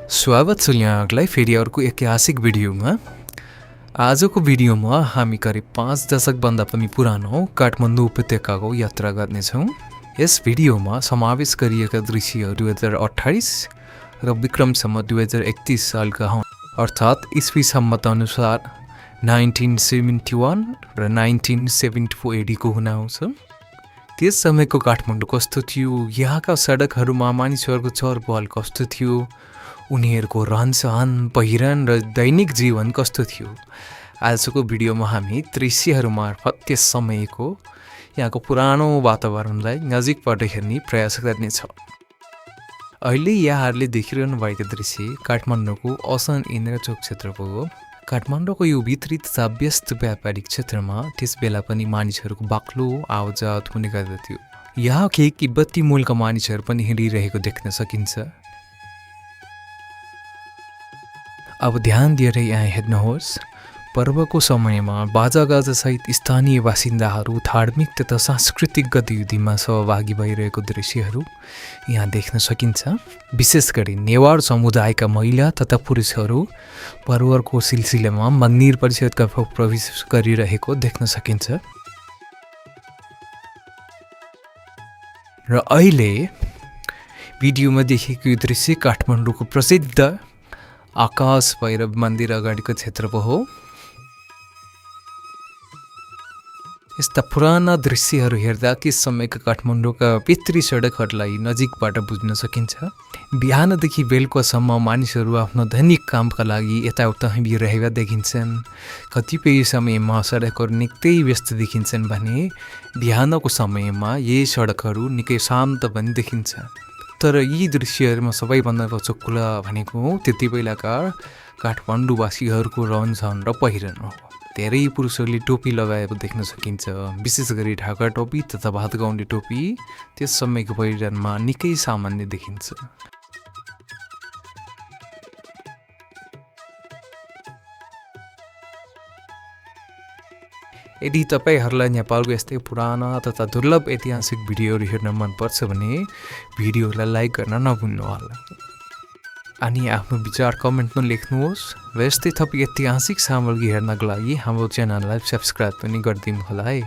स्वागत छ यहाँहरूलाई फेरि अर्को ऐतिहासिक भिडियोमा। आजको भिडियोमा हामी करिब 5 दशकभन्दा पनि पुरानो काठमाडौँ उपत्यकाको यात्रा गर्नेछौँ। यस भिडियोमा समावेश गरिएका दृश्यहरू 2028 र विक्रमसम्म 2031 सालका हुन्, अर्थात् इस्वी सम्मत अनुसार 1971 र 1974 एडीको हुन आउँछ। त्यस समयको काठमाडौँ कस्तो थियो, यहाँका सडकहरूमा मानिसहरूको चहलपहल कस्तो थियो, उनीहरूको रहनसहन, पहिरन र दैनिक जीवन कस्तो थियो। आजको भिडियोमा हामी दृश्यहरू मार्फत त्यस समयको यहाँको पुरानो वातावरणलाई नजिकबाट हेर्ने प्रयास गर्नेछौँ। अहिले यहाँहरूले देखिरहनु भएको दृश्य काठमाडौँको असन इन्द्रचोक क्षेत्रको हो। काठमाडौँको यो भित्री तथा व्यस्त व्यापारिक क्षेत्रमा त्यस बेला पनि मानिसहरूको बाक्लो आवजात हुने गर्दथ्यो। यहाँ केही तिब्बती मूलका मानिसहरू पनि हिँडिरहेको देख्न सकिन्छ। अब ध्यान दिएर यहाँ हेर्नुहोस्, पर्वको समयमा बाजागाजासहित स्थानीय बासिन्दाहरू धार्मिक तथा सांस्कृतिक गतिविधिमा सहभागी भइरहेको दृश्यहरू यहाँ देख्न सकिन्छ। विशेष गरी नेवार समुदायका महिला तथा पुरुषहरू पर्वको सिलसिलामा मन्दिर परिषदका प्रवेश गरिरहेको देख्न सकिन्छ। र अहिले भिडियोमा देखेको यो दृश्य काठमाडौँको प्रसिद्ध आकाश भैरव मन्दिर अगाडिको क्षेत्र पो हो। यस्ता पुराना दृश्यहरू हेर्दा त्यस समयका काठमाडौँका भित्री सडकहरूलाई नजिकबाट बुझ्न सकिन्छ। बिहानदेखि बेलुकासम्म मानिसहरू आफ्नो दैनिक कामका लागि यताउता हिँडिरहेका देखिन्छन्। कतिपय समयमा सडकहरू निकै व्यस्त देखिन्छन् भने बिहानको समयमा यी सडकहरू निकै शान्त पनि देखिन्छ। तर यी दृश्यहरूमा सबैभन्दा रोचक कुरा भनेको त्यति बेलाका काठमाडौँवासीहरूको रहनसहन र पहिरन हो। धेरै पुरुषहरूले टोपी लगाएको देख्न सकिन्छ, विशेष गरी ढाका टोपी तथा भातगाउँले टोपी त्यस समयको पहिरनमा निकै सामान्य देखिन्छ। यदि तपाईहरूलाई नेपालको यस्तै पुराना तथा दुर्लभ ऐतिहासिक भिडियोहरू हेर्न मनपर्छ भने भिडियोलाई लाइक गर्न नभुल्नुहोला अनि आफ्नो विचार कमेन्टमा लेख्नुहोस्। र यस्तै थप ऐतिहासिक सामग्री हेर्नको लागि हाम्रो च्यानललाई सब्सक्राइब पनि गरिदिनु होला है।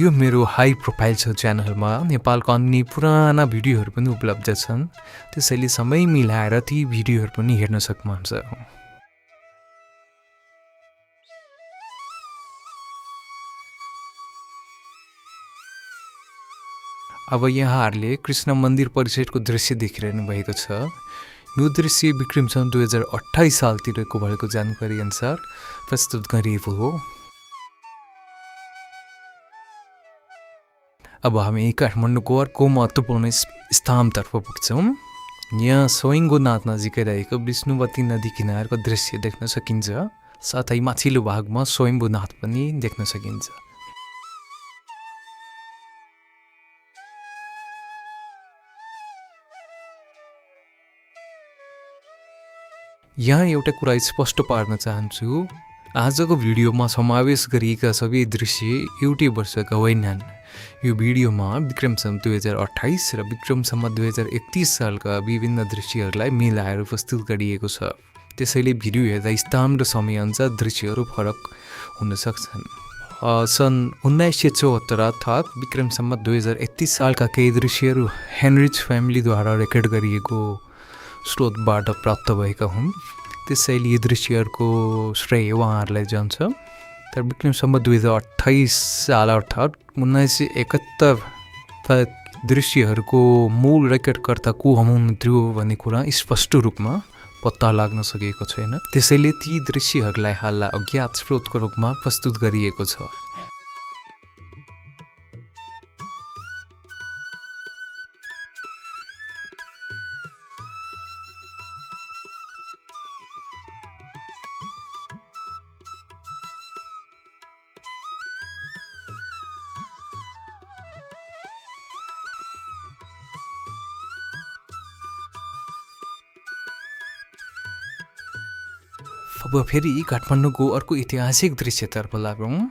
यो मेरो हाई प्रोफाइल छ च्यानलमा नेपालको अन्य पुराना भिडियोहरू पनि उपलब्ध छन्, त्यसैले समय मिलाएर ती भिडियोहरू पनि हेर्न सक्नुहुन्छ। अब यहाँहरूले कृष्ण मन्दिर परिसरको दृश्य देखिरहनु भएको छ। यो दृश्य विक्रमसम्म 2028 सालतिरको भएको जानकारी अनुसार प्रस्तुत गरिएको हो। अब हामी काठमाडौँको अर्को महत्त्वपूर्ण स्थानतर्फ पुग्छौँ। यहाँ स्वयंगोनाथ नजिकै रहेको विष्णुवती नदी किनारको दृश्य देख्न सकिन्छ। साथै माथिल्लो भागमा स्वयम्भूनाथ पनि देख्न सकिन्छ। यहाँ एउटा कुरा स्पष्ट पार्न चाहन्छु, आजको भिडियोमा समावेश गरिएका सबै दृश्य एउटै वर्षका होइनन्। यो भिडियोमा विक्रमसम्म 2028 र विक्रमसम्म 2031 सालका विभिन्न दृश्यहरूलाई मिलाएर प्रस्तुत गरिएको छ। त्यसैले भिडियो हेर्दा स्थान र समयअनुसार दृश्यहरू फरक हुन सक्छन्। सन् 1974 अर्थात् विक्रमसम्म 2031 सालका केही दृश्यहरू हेनरिच फ्यामिलीद्वारा रेकर्ड गरिएको स्रोतबाट प्राप्त भएका हुन्, त्यसैले यी दृश्यहरूको श्रेय उहाँहरूलाई जान्छ। तर विक्रमसम्म 2028 साल अर्थात् 1971 दृश्यहरूको मूल रेकर्डकर्ता को हुनुहुन्थ्यो भन्ने कुरा स्पष्ट रूपमा पत्ता लाग्न सकेको छैन। त्यसैले ती दृश्यहरूलाई हाल अज्ञात स्रोतको रूपमा प्रस्तुत गरिएको छ। अब फेरि काठमाडौँको अर्को ऐतिहासिक दृश्यतर्फ लागौँ।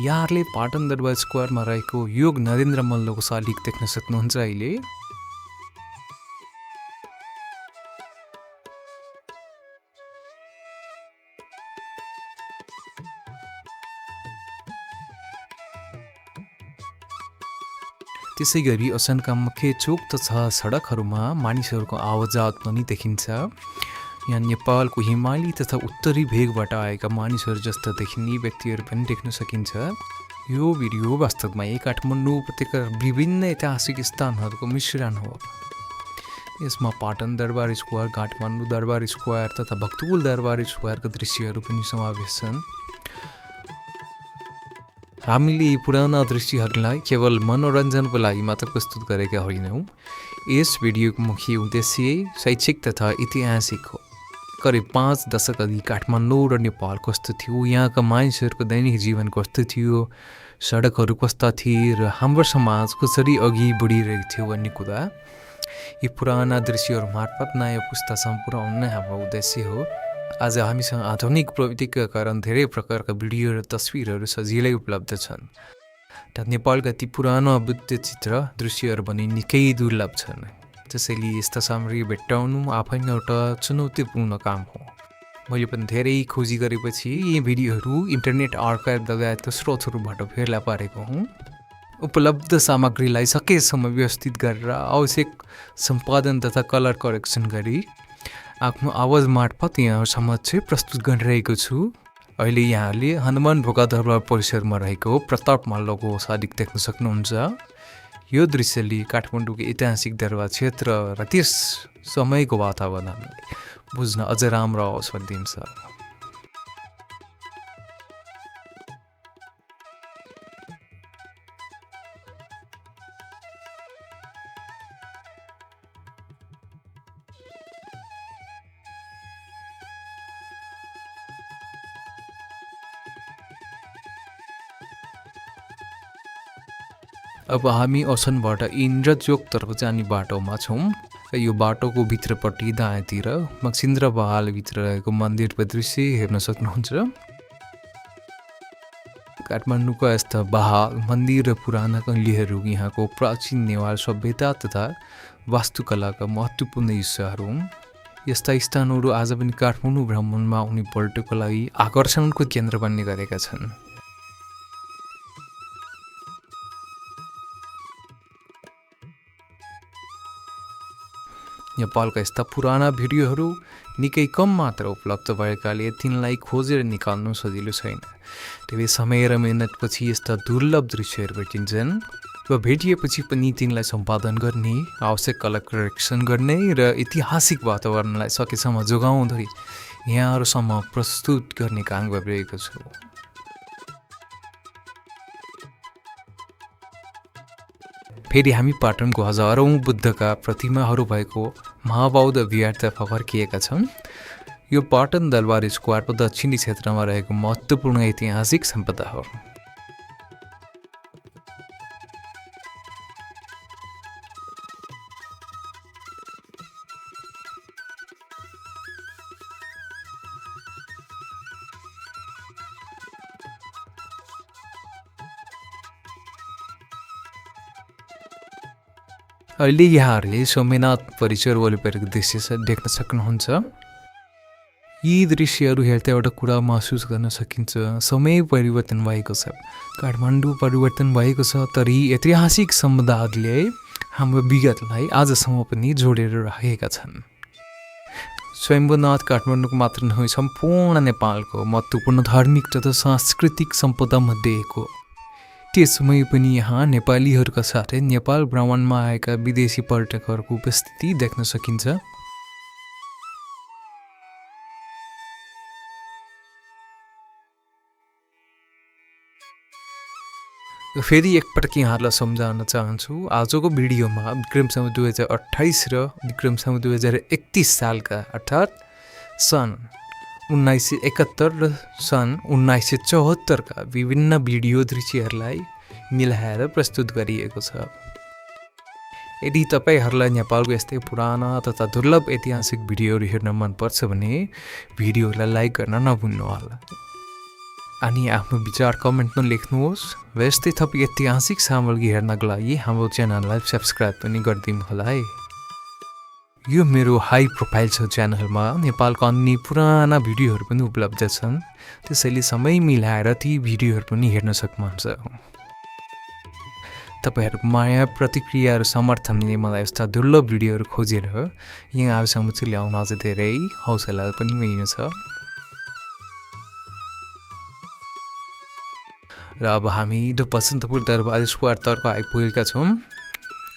यहाँहरूले पाटन दरबार स्क्वायरमा रहेको योग नरेन्द्र मल्लको शालिग देख्न सक्नुहुन्छ। अहिले त्यसै गरी असनका मुख्य चोक तथा सडकहरूमा मानिसहरूको आवजावत पनि देखिन्छ। यहाँ नेपालको हिमाली तथा उत्तरी भेगबाट आएका मानिसहरू जस्ता देखिने व्यक्तिहरू पनि देख्न सकिन्छ। यो भिडियो वास्तवमा काठमाडौँ उपत्यका विभिन्न ऐतिहासिक स्थानहरूको मिश्रण हो। यसमा पाटन दरबार स्क्वायर, काठमाडौँ दरबार स्क्वायर तथा भक्तपुर दरबार स्क्वायरका दृश्यहरू पनि समावेश छन्। हामीले यी पुराना दृश्यहरूलाई केवल मनोरञ्जनको लागि मात्र प्रस्तुत गरेका होइनौँ। यस भिडियोको मुख्य उद्देश्य शैक्षिक तथा ऐतिहासिक हो। करिब 5 दशक अघि काठमाडौँ र नेपाल कस्तो थियो, यहाँका मानिसहरूको दैनिक जीवन कस्तो थियो, सडकहरू कस्ता थिए र हाम्रो समाज कसरी अघि बढिरहेको थियो भन्ने कुरा यी पुराना दृश्यहरू मार्फत नयाँ पुस्तासम्म पुर्याउनु नै हाम्रो उद्देश्य हो। आज हामीसँग आधुनिक प्रविधिका कारण धेरै प्रकारका भिडियो र तस्विरहरू सजिलै उपलब्ध छन्। नेपालका ती पुरानो बुद्धिचित्र दृश्यहरू पनि निकै दुर्लभ छन्। त्यसैले यस्ता सामग्री भेट्टाउनु आफैमा एउटा चुनौतीपूर्ण काम हो। मैले पनि धेरै खोजी गरेपछि यी भिडियोहरू इन्टरनेट आर्काइभ लगायतका स्रोतहरूबाट फेला पारेको हुँ। उपलब्ध सामग्रीलाई सकेसम्म व्यवस्थित गरेर आवश्यक सम्पादन तथा कलर करेक्सन गरी आफ्नो आवाज मार्फत यहाँहरूसम्म चाहिँ प्रस्तुत गरिरहेको छु। अहिले यहाँले हनुमान ढोका दरबार परिसरमा रहेको प्रताप मल्लको शालिग देख्न सक्नुहुन्छ। यो दृश्यले काठमाडौँको ऐतिहासिक दरबार क्षेत्र र त्यस समयको वातावरणलाई बुझ्न अझ राम्रो अवसर दिन्छ। अब हामी असनबाट इन्द्रचोकतर्फ जाने बाटोमा छौँ। यो बाटोको भित्रपट्टि दायाँतिर मक्सिन्द्र बहालभित्र रहेको मन्दिरको दृश्य हेर्न सक्नुहुन्छ। काठमाडौँको यस्ता बहाल मन्दिर र पुराना कैलीहरू यहाँको प्राचीन नेवार सभ्यता तथा वास्तुकलाका महत्त्वपूर्ण हिस्साहरू हुन्। यस्ता स्थानहरू आज पनि काठमाडौँ भ्रमणमा आउने पर्यटकको लागि आकर्षणको केन्द्र बन्ने गरेका छन्। नेपालका यस्ता पुराना भिडियोहरू निकै कम मात्र उपलब्ध भएकाले तिनलाई खोजेर निकाल्नु सजिलो छैन। धेरै समय र मेहनतपछि यस्ता दुर्लभ दृश्यहरू भेटिन्छन् र भेटिएपछि पनि तिनलाई सम्पादन गर्ने, आवश्यक कलर करेक्सन गर्ने र ऐतिहासिक वातावरणलाई सकेसम्म जोगाउँदै यहाँहरूसम्म प्रस्तुत गर्ने काम गरिरहेको छु। फेरि हामी पाटनको हजारौँ बुद्धका प्रतिमाहरू भएको महाबौद्ध विहारतर्फ फर्किएका छौँ। यो पाटन दरबार स्क्वायरको दक्षिणी क्षेत्रमा रहेको महत्त्वपूर्ण ऐतिहासिक सम्पदा हो। अहिले यहाँहरूले सोमनाथ परिसर वरिपरिको दृश्य देख्न सक्नुहुन्छ। यी दृश्यहरू हेर्दा एउटा कुरा महसुस गर्न सकिन्छ, समय परिवर्तन भएको छ, काठमाडौँ परिवर्तन भएको छ, तर यी ऐतिहासिक समुदायले हाम्रो विगतलाई आजसम्म पनि जोडेर राखेका छन्। स्वयम्भूनाथ काठमाडौँको मात्र नभई सम्पूर्ण नेपालको महत्त्वपूर्ण धार्मिक तथा सांस्कृतिक सम्पदा मध्ये एक हो। त्यस समय पनि यहाँ नेपालीहरूका साथै नेपाल भ्रमणमा आएका विदेशी पर्यटकहरूको उपस्थिति देख्न सकिन्छ। फेरि एकपटक यहाँहरूलाई सम्झाउन चाहन्छु, आजको भिडियोमा विक्रमसम्म 2028 र विक्रमसम्म 2031 सालका अर्थात् सन् 1971 र सन् 1974 का विभिन्न भिडियो दृश्यहरूलाई मिलाएर प्रस्तुत गरिएको छ। यदि तपाईहरूलाई नेपालको यस्तै पुराना तथा दुर्लभ ऐतिहासिक भिडियोहरू हेर्न मनपर्छ भने भिडियोलाई लाइक गर्न नभुल्नुहोला अनि आफ्नो विचार कमेन्टमा लेख्नुहोस् र यस्तै थप ऐतिहासिक सामग्री हेर्नको लागि हाम्रो च्यानललाई सब्स्क्राइब पनि गरिदिनुहोला है। यो मेरो हाई प्रोफाइल छ च्यानलमा नेपालका अन्य पुराना भिडियोहरू पनि उपलब्ध छन्, त्यसैले समय मिलाएर ती भिडियोहरू पनि हेर्न सक्नुहुन्छ। तपाईँहरूको माया प्रतिक्रिया र समर्थनले मलाई यस्ता दुर्लभ भिडियोहरू खोजेर यहाँ आफूसम्म चाहिँ ल्याउन अझ धेरै हौसला पनि मिल्नु छ। र अब हामी बसन्तपुर दरबार स्क्वाडतर्फ आइपुगेका छौँ।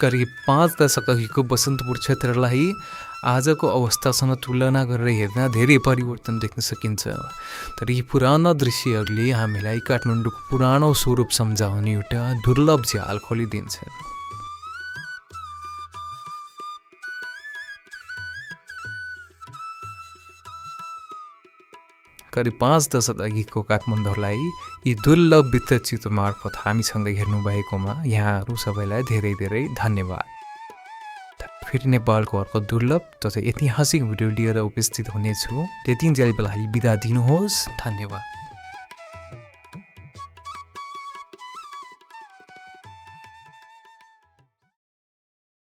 करिब 5 दशक अघिको बसन्तपुर क्षेत्रलाई आजको अवस्थासँग तुलना गरेर हेर्दा धेरै परिवर्तन देख्न सकिन्छ। तर यी पुराना दृश्यहरूले हामीलाई काठमाडौँको पुरानो स्वरूप सम्झाउने एउटा दुर्लभ झ्याल खोलिदिन्छ। करिब 5 दशक अघिको काठमाडौँलाई यी दुर्लभ वृत्तचित्र मार्फत हामीसँग हेर्नु भएकोमा यहाँहरू सबैलाई धेरै धेरै धन्यवाद। फेरि नेपालको अर्को दुर्लभ तथा ऐतिहासिक भिडियो लिएर उपस्थित हुनेछु। त्यतिन्जेल बेला बिदा दिनुहोस्। धन्यवाद।